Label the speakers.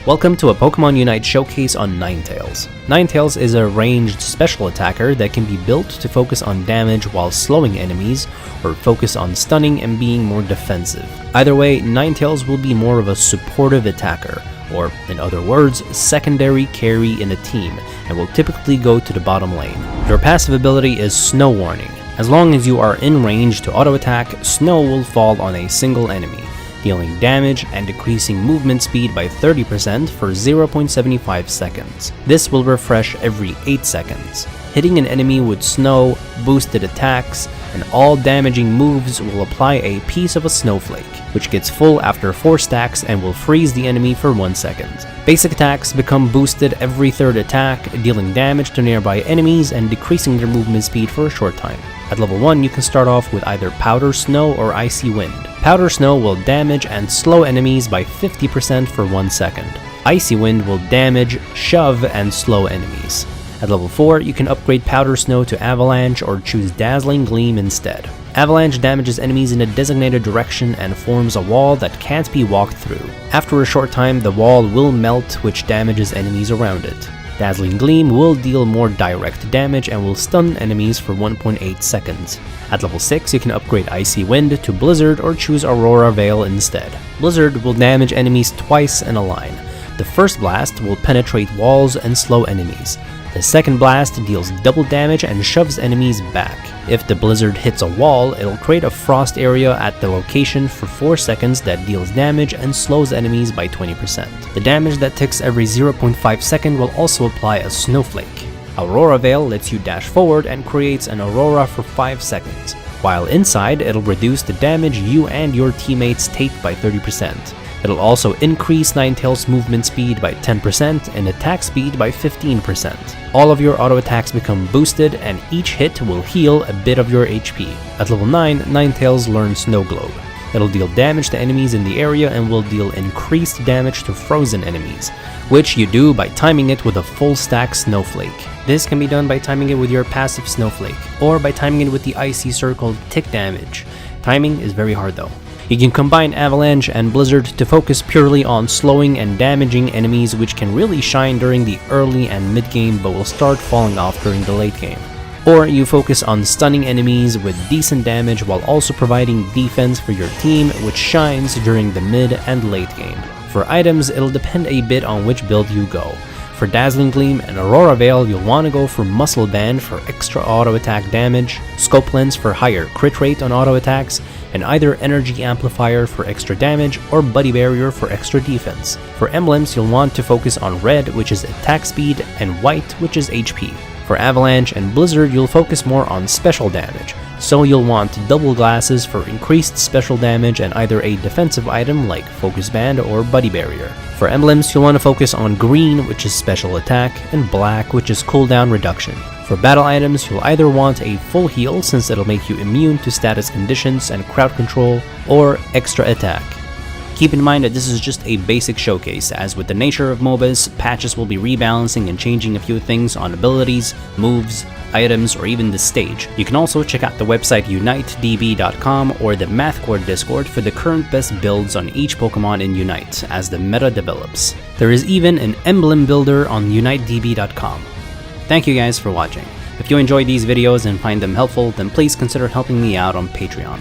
Speaker 1: Welcome to a Pokemon Unite showcase on Ninetales. Ninetales is a ranged special attacker that can be built to focus on damage while slowing enemies, or focus on stunning and being more defensive. Either way, Ninetales will be more of a supportive attacker, or in other words, secondary carry in a team, and will typically go to the bottom lane. Your passive ability is Snow Warning. As long as you are in range to auto attack, snow will fall on a single enemy, dealing damage and decreasing movement speed by 30% for 0.75 seconds. This will refresh every 8 seconds. Hitting an enemy with snow, boosted attacks, and all damaging moves will apply a piece of a snowflake, which gets full after 4 stacks and will freeze the enemy for 1 second. Basic attacks become boosted every 3rd attack, dealing damage to nearby enemies and decreasing their movement speed for a short time. At level 1, you can start off with either Powder Snow or Icy Wind. Powder Snow will damage and slow enemies by 50% for 1 second. Icy Wind will damage, shove, and slow enemies. At level 4, you can upgrade Powder Snow to Avalanche or choose Dazzling Gleam instead. Avalanche damages enemies in a designated direction and forms a wall that can't be walked through. After a short time, the wall will melt, which damages enemies around it. Dazzling Gleam will deal more direct damage and will stun enemies for 1.8 seconds. At level 6, you can upgrade Icy Wind to Blizzard or choose Aurora Veil instead. Blizzard will damage enemies twice in a line. The first blast will penetrate walls and slow enemies. The second blast deals double damage and shoves enemies back. If the blizzard hits a wall, it'll create a frost area at the location for 4 seconds that deals damage and slows enemies by 20%. The damage that ticks every 0.5 second will also apply a snowflake. Aurora Veil lets you dash forward and creates an aurora for 5 seconds. While inside, it'll reduce the damage you and your teammates take by 30%. It'll also increase Ninetales' movement speed by 10% and attack speed by 15%. All of your auto attacks become boosted, and each hit will heal a bit of your HP. At level 9, Ninetales learns Snow Globe. It'll deal damage to enemies in the area and will deal increased damage to frozen enemies, which you do by timing it with a full stack Snowflake. This can be done by timing it with your passive Snowflake, or by timing it with the Icy Circle tick damage. Timing is very hard though. You can combine Avalanche and Blizzard to focus purely on slowing and damaging enemies, which can really shine during the early and mid-game but will start falling off during the late game. Or you focus on stunning enemies with decent damage while also providing defense for your team, which shines during the mid and late game. For items, it'll depend a bit on which build you go. For Dazzling Gleam and Aurora Veil, you'll want to go for Muscle Band for extra auto attack damage, Scope Lens for higher crit rate on auto attacks, and either Energy Amplifier for extra damage or Buddy Barrier for extra defense. For emblems, you'll want to focus on Red, which is attack speed, and White, which is HP. For Avalanche and Blizzard, you'll focus more on special damage, so you'll want Double Glasses for increased special damage and either a defensive item like Focus Band or Buddy Barrier. For emblems, you'll want to focus on Green, which is special attack, and Black, which is cooldown reduction. For battle items, you'll either want a full heal since it'll make you immune to status conditions and crowd control, or extra attack. Keep in mind that this is just a basic showcase, as with the nature of MOBAs, patches will be rebalancing and changing a few things on abilities, moves, items, or even the stage. You can also check out the website UniteDB.com or the MathCore Discord for the current best builds on each Pokemon in Unite as the meta develops. There is even an emblem builder on UniteDB.com. Thank you guys for watching. If you enjoyed these videos and find them helpful, then please consider helping me out on Patreon.